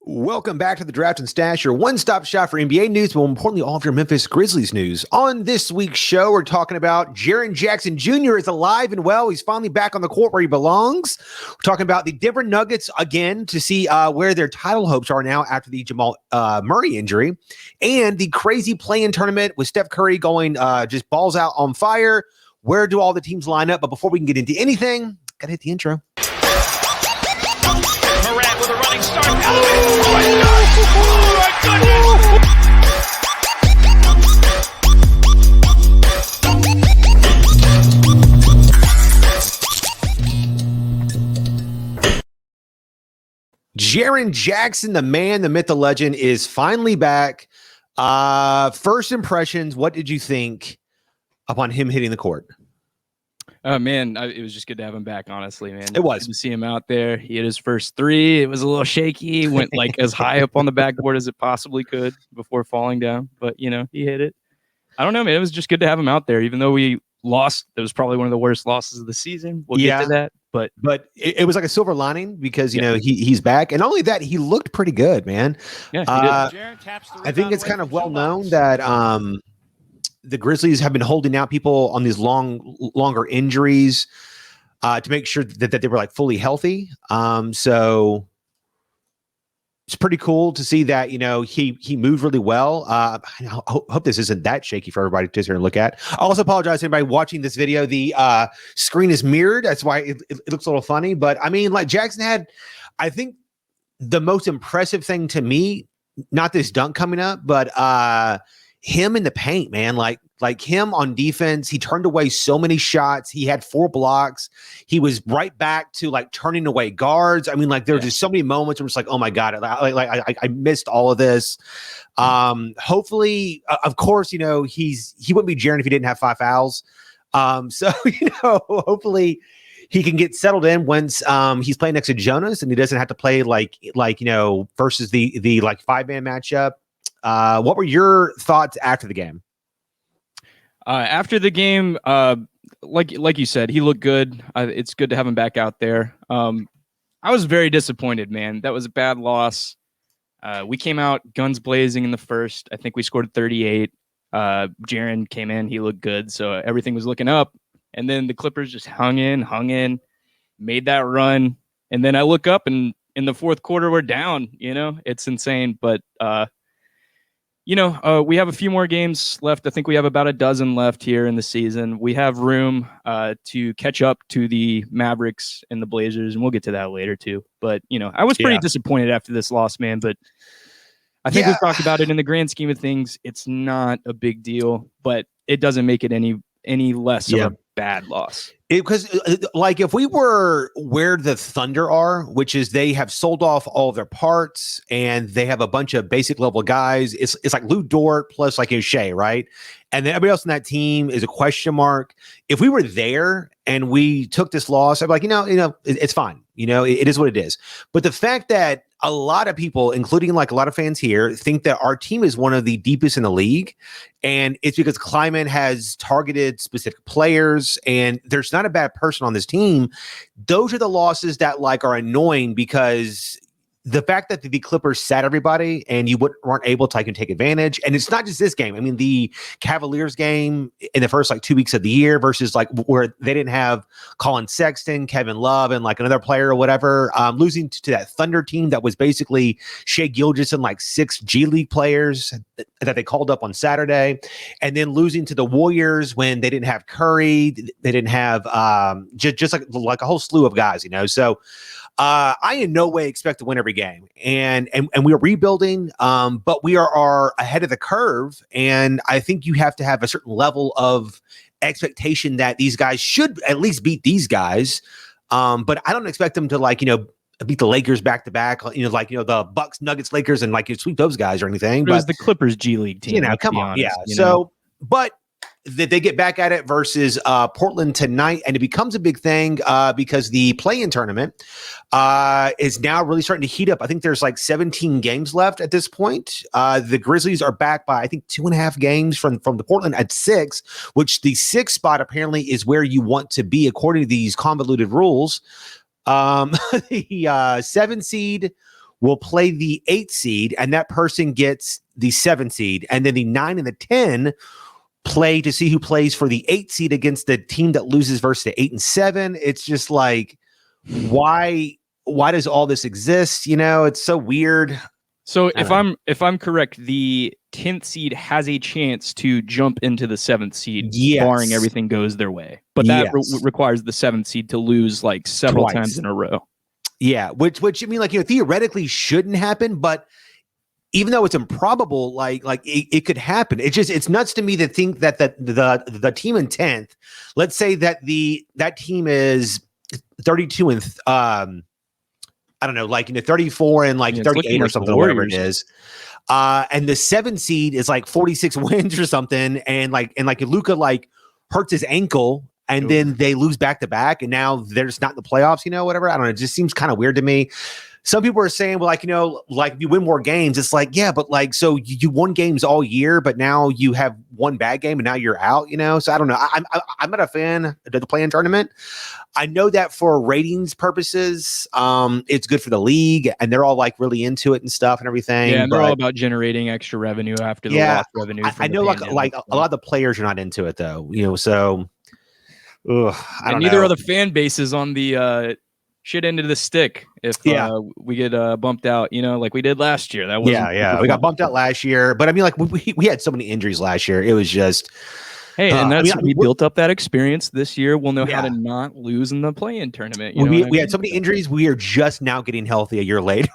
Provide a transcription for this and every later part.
Welcome back to the Draft and Stash, your one-stop shop for NBA news, but more importantly, all of your Memphis Grizzlies news. On this week's show, we're talking about Jaren Jackson Jr. is alive and well. He's finally back on the court where he belongs. We're talking about the Denver Nuggets again to see where their title hopes are now after the Jamal Murray injury, and the crazy play-in tournament with Steph Curry going just balls out on fire. Where do all the teams line up? But before we can get into anything, gotta hit the intro. With a running start. Oh my goodness! Jaren Jackson, the man, the myth, the legend, is finally back. First impressions, what did you think upon him hitting the court? Oh, man, it was just good to have him back, honestly, man. It was. Good to see him out there. He hit his first three. It was a little shaky. Went like as high up on the backboard as it possibly could before falling down. But, you know, he hit it. I don't know, man. It was just good to have him out there, even though we lost. It was probably one of the worst losses of the season. We'll get to that. But it was like a silver lining because, you know, he's back. And not only that, he looked pretty good, man. Yeah, I think it's kind of well known that the Grizzlies have been holding out people on these longer injuries to make sure that they were like fully healthy. So it's pretty cool to see that, you know, he moved really well. I hope this isn't that shaky for everybody to sit here and look at. I also apologize to anybody watching this video. The screen is mirrored. That's why it looks a little funny. But I mean, like Jackson had, I think the most impressive thing to me, not this dunk coming up, but him in the paint, man, like him on defense. He turned away so many shots. He had 4 blocks. He was right back to like turning away guards. I mean, like there were just so many moments where it's like, oh my God, I missed all of this. Hopefully, of course, you know, he wouldn't be Jaren if he didn't have 5 fouls. So, you know, hopefully he can get settled in once he's playing next to Jonas and he doesn't have to play like, you know, versus the like 5-man matchup. What were your thoughts after the game? After the game, like you said, he looked good. It's good to have him back out there. I was very disappointed, man. That was a bad loss. We came out guns blazing in the first. I think we scored 38. Jaren came in. He looked good. So everything was looking up. And then the Clippers just hung in, made that run. And then I look up and in the fourth quarter, we're down. You know, it's insane. But, you know, we have a few more games left. I think we have about a dozen left here in the season. We have room to catch up to the Mavericks and the Blazers, and we'll get to that later too. But, you know, I was pretty disappointed after this loss, man. But I think we've talked about it in the grand scheme of things. It's not a big deal, but it doesn't make it any less of a bad loss. Because like if we were where the Thunder are, which is they have sold off all of their parts and they have a bunch of basic level guys. It's like Lou Dort plus like O'Shea, right? And then everybody else on that team is a question mark. If we were there and we took this loss, I'd be like, you know, it's fine. You know, it is what it is. But the fact that a lot of people, including like a lot of fans here, think that our team is one of the deepest in the league. And it's because Kleiman has targeted specific players and there's not a bad person on this team. Those are the losses that like are annoying because the fact that the Clippers sat everybody and you weren't able to take advantage. And it's not just this game. I mean, the Cavaliers game in the first like 2 weeks of the year versus like where they didn't have Colin Sexton, Kevin Love, and like another player or whatever, losing to that Thunder team that was basically Shai Gilgeous and like 6 G League players that they called up on Saturday, and then losing to the Warriors when they didn't have Curry, they didn't have just like a whole slew of guys, you know. So I in no way expect to win every game, and we are rebuilding, but we are ahead of the curve, and I think you have to have a certain level of expectation that these guys should at least beat these guys, but I don't expect them to like, you know, beat the Lakers back to back, you know, like, you know, the Bucks, Nuggets, Lakers, and like you sweep those guys or anything. But it was the Clippers G League team, you know, come on, honest, yeah. So, but they get back at it versus Portland tonight, and it becomes a big thing because the play-in tournament is now really starting to heat up. I think there's like 17 games left at this point. The Grizzlies are back by, I think, 2.5 games from the Portland at 6, which the 6th spot apparently is where you want to be according to these convoluted rules. The 7 seed will play the 8 seed, and that person gets the 7 seed, and then the 9 and the 10 play to see who plays for the 8 seed against the team that loses versus the 8 and 7. It's just like, why does all this exist? It's so weird. So if I'm correct, the 10th seed has a chance to jump into the 7th seed, barring everything goes their way. But that requires the 7th seed to lose like several times in a row. Yeah, which I mean, like, theoretically shouldn't happen, but even though it's improbable, like it could happen. It's nuts to me to think that the team in 10th, let's say that that team is 32 and I don't know, like 34 and like 38 or something, whatever it is. And the 7 seed is like 46 wins or something, and Luka like hurts his ankle, and then they lose back to back, and now they're just not in the playoffs, whatever. I don't know. It just seems kind of weird to me. Some people are saying, well, like you win more games. It's like, yeah, but like, so you won games all year, but now you have one bad game and now you're out, So I don't know. I'm not a fan of the play-in tournament. I know that for ratings purposes, it's good for the league, and they're all like really into it and stuff and everything. Yeah, and they're all about generating extra revenue after the lost revenue. I know, like a lot of the players are not into it though, so. I don't neither know. are the fan bases on the shit end of the stick if we get bumped out, like we did last year. That was we got bumped out last year, but I mean, like we had so many injuries last year. It was just and that's we built up that experience this year. We'll know how to not lose in the play-in tournament. We had so many injuries. We are just now getting healthy a year later.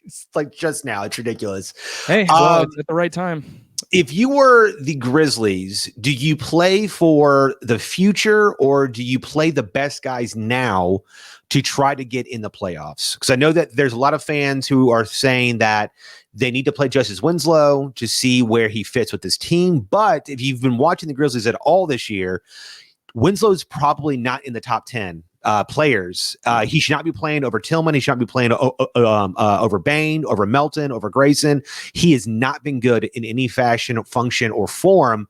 It's like just now. It's ridiculous. Hey, it's at the right time. If you were the Grizzlies, do you play for the future, or do you play the best guys now to try to get in the playoffs? Because I know that there's a lot of fans who are saying that they need to play Justice Winslow to see where he fits with this team. But if you've been watching the Grizzlies at all this year, Winslow's probably not in the top 10 players. He should not be playing over Tillman. He should not be playing over Bane, over Melton, over Grayson. He has not been good in any fashion, function, or form.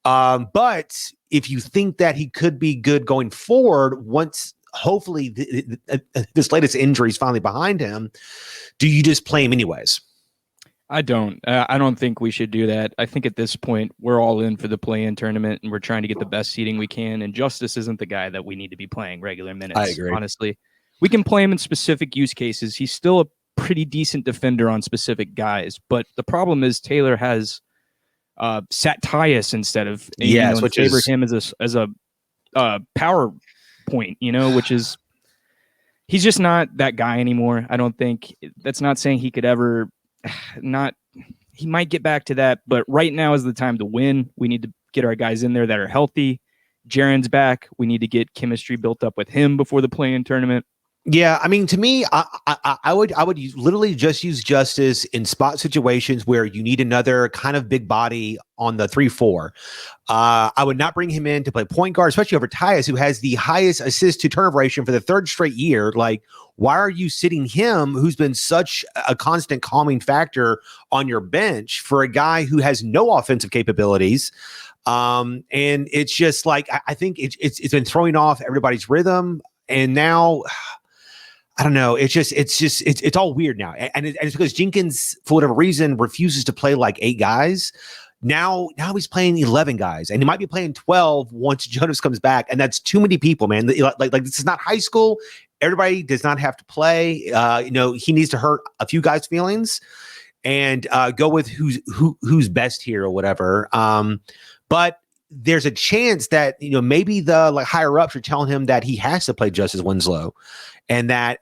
But if you think that he could be good going forward, once hopefully this latest injury is finally behind him, do you just play him anyways? I don't think we should do that. I think at this point we're all in for the play-in tournament, and we're trying to get the best seeding we can. And Justice isn't the guy that we need to be playing regular minutes. I agree. Honestly, we can play him in specific use cases. He's still a pretty decent defender on specific guys, but the problem is Taylor has sat Tyus instead of which favored him as a power point. Which is he's just not that guy anymore. I don't think that's not saying he could ever. He might get back to that, but right now is the time to win. We need to get our guys in there that are healthy. Jaren's back. We need to get chemistry built up with him before the play-in tournament. Yeah, I mean, to me, I would literally just use Justice in spot situations where you need another kind of big body on the 3-4. I would not bring him in to play point guard, especially over Tyus, who has the highest assist to turnover ratio for the 3rd straight year. Like, why are you sitting him, who's been such a constant calming factor on your bench, for a guy who has no offensive capabilities? And it's just like, I think it's been throwing off everybody's rhythm, and now. I don't know. It's all weird now. And it's because Jenkins, for whatever reason, refuses to play like 8 guys. Now he's playing 11 guys, and he might be playing 12 once Jonas comes back. And that's too many people, man. Like this is not high school. Everybody does not have to play. He needs to hurt a few guys' feelings and go with who's best here or whatever. But there's a chance that, maybe the higher ups are telling him that he has to play Justice Winslow. And that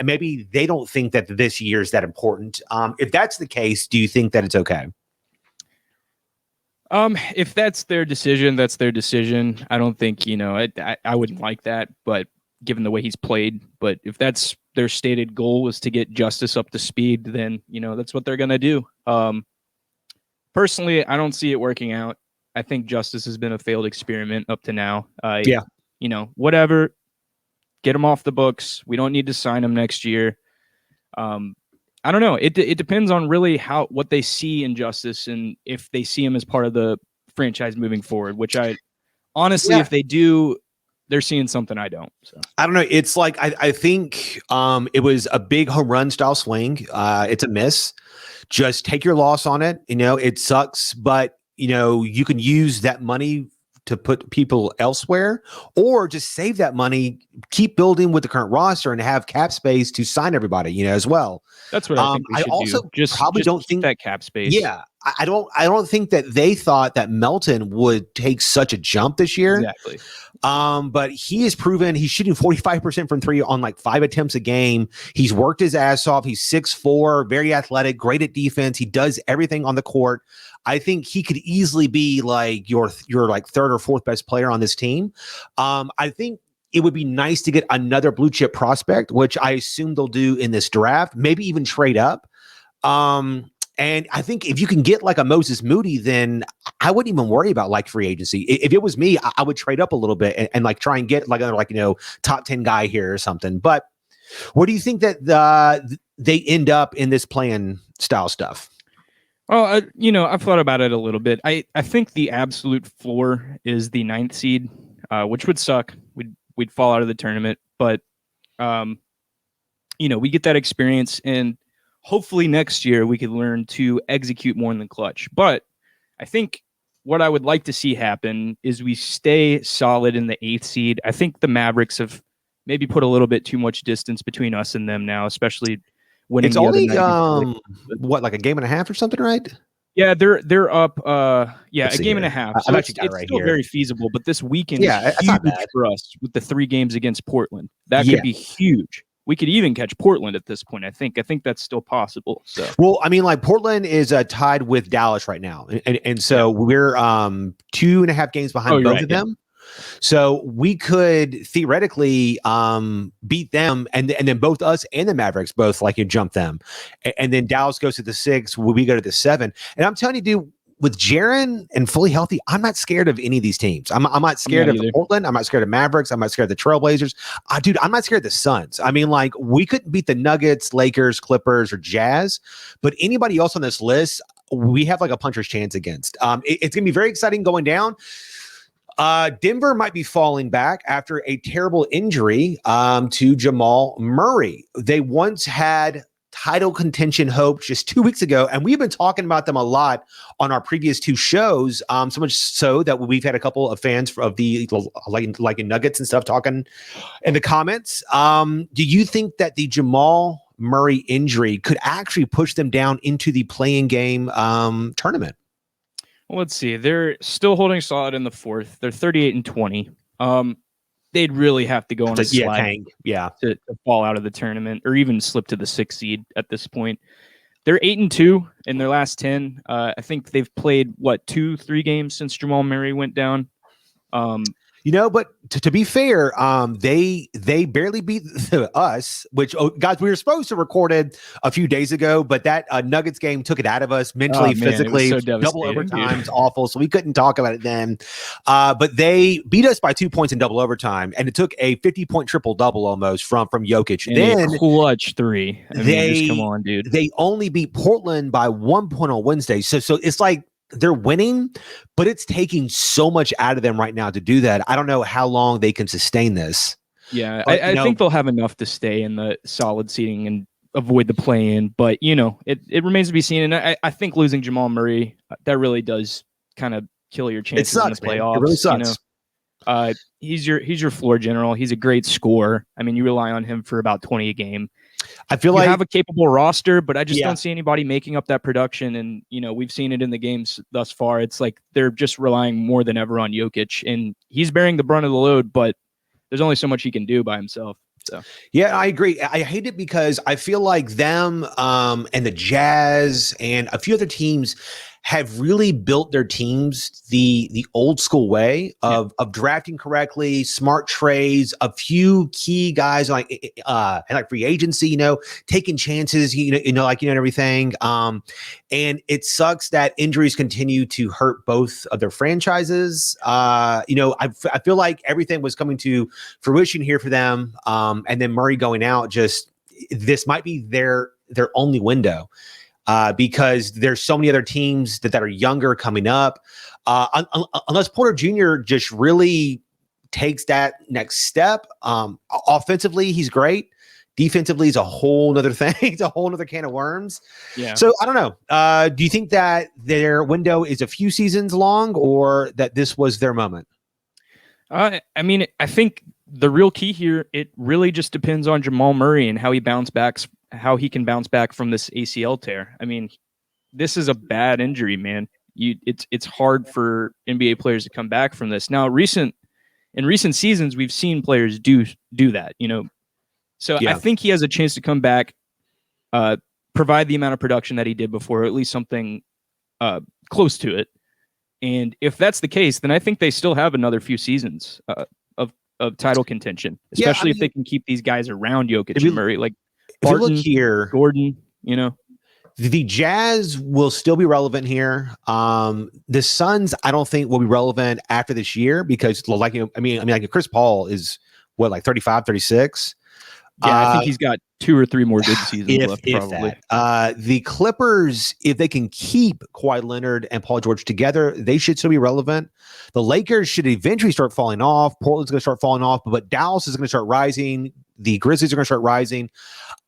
maybe they don't think that this year is that important. If that's the case, do you think that it's okay? If that's their decision, that's their decision. I don't think, I wouldn't like that, but given the way he's played, but if that's their stated goal is to get Justice up to speed, then, that's what they're going to do. Personally, I don't see it working out. I think Justice has been a failed experiment up to now. Whatever. Get him off the books. We don't need to sign him next year. I don't know. It depends on really what they see in Justice, and if they see him as part of the franchise moving forward, which I honestly, if they do, they're seeing something I don't. So I don't know. It's like I think it was a big home run style swing. It's a miss. Just take your loss on it. It sucks, but you can use that money to put people elsewhere, or just save that money, keep building with the current roster, and have cap space to sign everybody, as well. that's what I think we I should also do. Just probably don't keep think that cap space. Yeah, I don't think that they thought that Melton would take such a jump this year. Exactly. But he has proven he's shooting 45% from three on like 5 attempts a game. He's worked his ass off. He's 6'4", very athletic, great at defense. He does everything on the court. I think he could easily be like your like third or fourth best player on this team. I think it would be nice to get another blue chip prospect, which I assume they'll do in this draft, maybe even trade up. And I think if you can get like a Moses Moody, then I wouldn't even worry about like free agency. If it was me, I would trade up a little bit and like try and get like another top 10 guy here or something. But where do you think that they end up in this playing style stuff? Well, I've thought about it a little bit. I think the absolute floor is the 9th seed, which would suck. We'd fall out of the tournament, but we get that experience, and hopefully next year we could learn to execute more in the clutch. But I think what I would like to see happen is we stay solid in the 8th seed. I think the Mavericks have maybe put a little bit too much distance between us and them now, especially winning. It's only like a game and a half or something, right? Yeah, they're up. A game and a half. So it's right still here. Very feasible. But this weekend is it's huge not bad for us with the 3 games against Portland. That could be huge. We could even catch Portland at this point. I think that's still possible. So, well, I mean, like Portland is tied with Dallas right now, and so we're 2.5 games behind both of them. So we could theoretically beat them, and then both us and the Mavericks both jump them, and then Dallas goes to the 6, we go to the 7. And I'm telling you, dude, with Jaren and fully healthy, I'm not scared of any of these teams. I'm not scared of the Portland. I'm not scared of Mavericks. I'm not scared of the Trailblazers. Dude, I'm not scared of the Suns. I mean, like, we couldn't beat the Nuggets, Lakers, Clippers, or Jazz, but anybody else on this list, we have like a puncher's chance against. It's going to be very exciting going down. Denver might be falling back after a terrible injury to Jamal Murray. They once had title contention hope just 2 weeks ago, and we've been talking about them a lot on our previous 2 shows, so much so that we've had a couple of fans of the like in Nuggets and stuff talking in the comments. Do you think that the Jamal Murray injury could actually push them down into the play-in game tournament? Well, let's see. They're still holding solid in the 4th. They're 38-20. They'd really have to go on a slide to fall out of the tournament, or even slip to the 6th seed at this point. They're 8-2 in their last 10. I think they've played 2-3 games since Jamal Murray went down. But to be fair, they barely beat us, which, guys, we were supposed to record it a few days ago, but that Nuggets game took it out of us mentally, physically. So double overtime's awful, so we couldn't talk about it then. But they beat us by 2 points in double overtime, and it took a 50-point triple-double almost from Jokic. And then clutch 3. Just come on, dude. They only beat Portland by 1 point on Wednesday, so it's like they're winning, but it's taking so much out of them right now to do that. I don't know how long they can sustain this. Yeah, I think they'll have enough to stay in the solid seating and avoid the play-in, but it remains to be seen. And I think losing Jamal Murray, that really does kind of kill your chances in the playoffs. It really sucks. He's your floor general. He's a great scorer. I mean, you rely on him for about 20 a game. I feel like you have a capable roster, but I just don't see anybody making up that production. And, we've seen it in the games thus far. It's like they're just relying more than ever on Jokic, and he's bearing the brunt of the load, but there's only so much he can do by himself. So, yeah, I agree. I hate it because I feel like them and the Jazz and a few other teams have really built their teams the old school way of drafting correctly, smart trades, a few key guys like free agency, taking chances, and everything. And it sucks that injuries continue to hurt both of their franchises. I feel like everything was coming to fruition here for them. And then Murray going out, this might be their only window. Because there's so many other teams that are younger coming up. Unless Porter Jr. just really takes that next step. Offensively, he's great. Defensively is a whole nother thing. It's a whole nother can of worms. Yeah. So I don't know. Do you think that their window is a few seasons long, or that this was their moment? I mean, I think the real key here, it really just depends on Jamal Murray and how he can bounce back from this ACL tear. I mean, this is a bad injury, man. It's hard for NBA players to come back from this. Now, in recent seasons, we've seen players do that, you know. So Yeah. I think he has a chance to come back, provide the amount of production that he did before, or at least something close to it. And if that's the case, then I think they still have another few seasons of title contention, especially if they can keep these guys around Jokic and Murray, like Barton, look here, Gordon, you know. The Jazz will still be relevant here. The Suns, I don't think will be relevant after this year because, like, you know, I mean, like Chris Paul is what, like 35, 36. Yeah, I think he's got 2 or 3 more good seasons left, probably. The Clippers, if they can keep Kawhi Leonard and Paul George together, they should still be relevant. The Lakers should eventually start falling off. Portland's going to start falling off, but Dallas is going to start rising. The Grizzlies are going to start rising.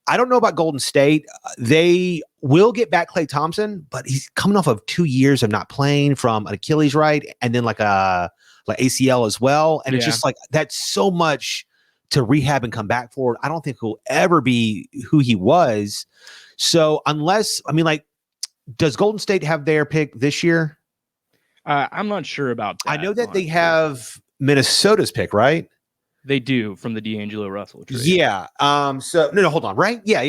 I don't know about Golden State. They will get back Klay Thompson, but he's coming off of 2 years of not playing from an Achilles, right? And then like ACL as well. And it's just like, that's so much to rehab and come back for. I don't think he'll ever be who he was. So unless, I mean, like, does Golden State have their pick this year? I'm not sure about that. I know that they have Minnesota's pick, right? They do, from the D'Angelo Russell trade. Yeah. So no, hold on, right? Yeah.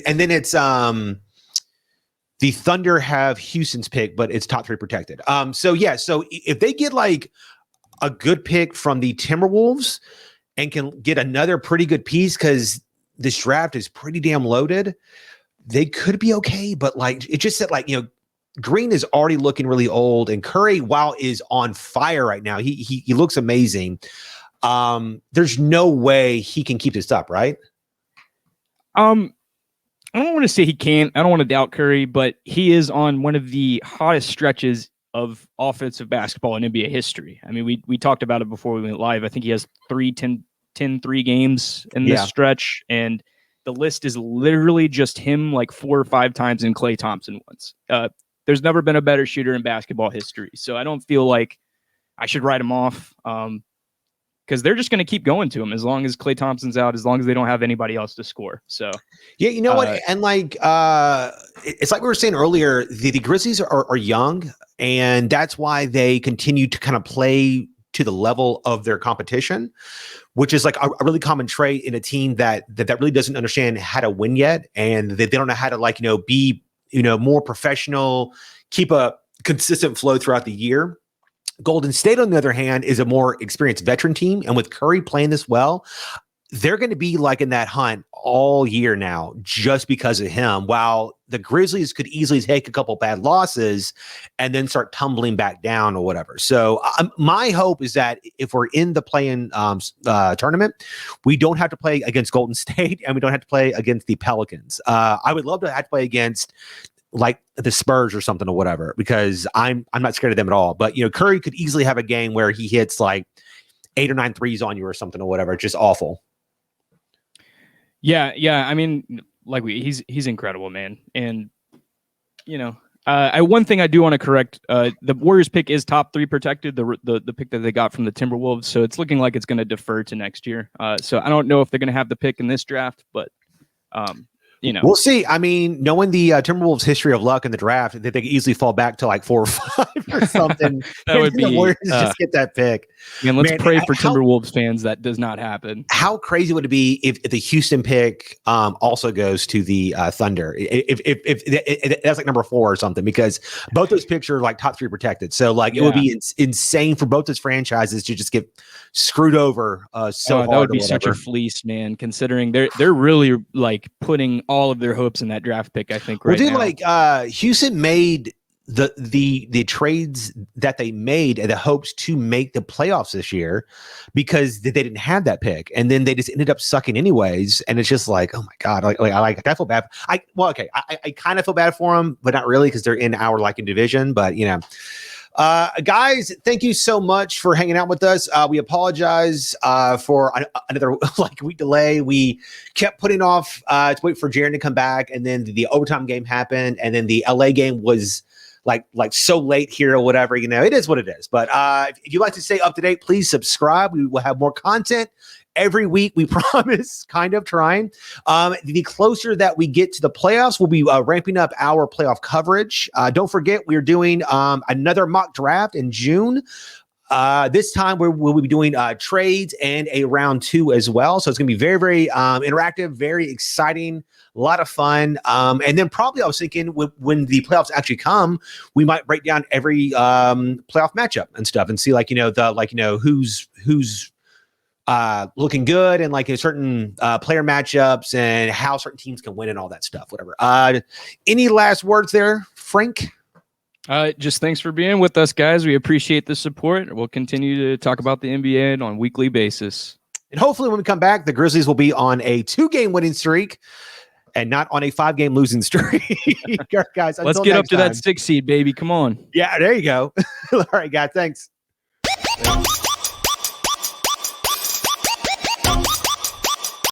And then it's the Thunder have Houston's pick, but it's top 3 protected. So if they get like a good pick from the Timberwolves and can get another pretty good piece, because this draft is pretty damn loaded, they could be okay. But like, it just said, like, you know, Green is already looking really old, and Curry, while is on fire right now, he looks amazing. There's no way he can keep this up, right? I don't want to say he can't. I don't want to doubt Curry, but he is on one of the hottest stretches of offensive basketball in NBA history. I mean, we talked about it before we went live. I think he has 10-3 games in this stretch, and the list is literally just him like 4 or 5 times and Klay Thompson once. There's never been a better shooter in basketball history, so I don't feel like I should write him off. Because they're just going to keep going to him as long as Klay Thompson's out, as long as they don't have anybody else to score. So, yeah, you know what? And like, it's like we were saying earlier, the Grizzlies are young, and that's why they continue to kind of play to the level of their competition, which is like a really common trait in a team that really doesn't understand how to win yet. And they don't know how to, like, you know, be, you know, more professional, keep a consistent flow throughout the year. Golden State, on the other hand, is a more experienced veteran team. And with Curry playing this well, they're going to be like in that hunt all year now just because of him, while the Grizzlies could easily take a couple bad losses and then start tumbling back down or whatever. So my hope is that if we're in the play-in tournament, we don't have to play against Golden State and we don't have to play against the Pelicans. I would love to have to play against like the Spurs or something or whatever, because I'm not scared of them at all. But, you know, Curry could easily have a game where he hits like 8 or 9 threes on you or something or whatever. Just awful. Yeah. I mean, like he's incredible, man. And, you know, one thing I do want to correct, the Warriors pick is top 3 protected, the pick that they got from the Timberwolves. So it's looking like it's going to defer to next year. So I don't know if they're going to have the pick in this draft, but, you know, we'll see. I mean, knowing the Timberwolves' history of luck in the draft, that they could easily fall back to like 4 or 5 or something. That would be the Warriors just get that pick. Man, let's pray for Timberwolves fans that does not happen. How crazy would it be if the Houston pick also goes to the Thunder? If that's like number 4 or something, because both those picks are like top 3 protected. So like it would be insane for both those franchises to just get screwed over hard. That would be such a fleece, man, considering they're really like putting all of their hopes in that draft pick, I think, right now. Like Houston made the trades that they made and the hopes to make the playoffs this year because they didn't have that pick, and then they just ended up sucking anyways. And it's just like, oh my god, I feel bad. I kind of feel bad for them, but not really, because they're in our like in division. But you know, Guys, thank you so much for hanging out with us. We apologize for another week delay. We kept putting off to wait for Jaren to come back, and then the overtime game happened, and then the LA game was like so late here or whatever. It is what it is. But if you'd like to stay up to date, please subscribe. We will have more content every week, we promise, kind of trying. The closer that we get to the playoffs, we'll be ramping up our playoff coverage. Don't forget, we're doing another mock draft in June. This time we'll be doing trades and a round 2 as well. So it's going to be very, very interactive, very exciting, a lot of fun. And then probably I was thinking when the playoffs actually come, we might break down every playoff matchup and stuff and see who's looking good and like a certain player matchups and how certain teams can win and all that stuff, whatever. Any last words there, Frank? Just thanks for being with us, guys. We appreciate the support. We'll continue to talk about the NBA on a weekly basis. And hopefully when we come back, the Grizzlies will be on a 2-game winning streak and not on a 5-game losing streak. Guys, let's get up to that 6 seed, baby. Come on. Yeah, there you go. All right, guys. Thanks.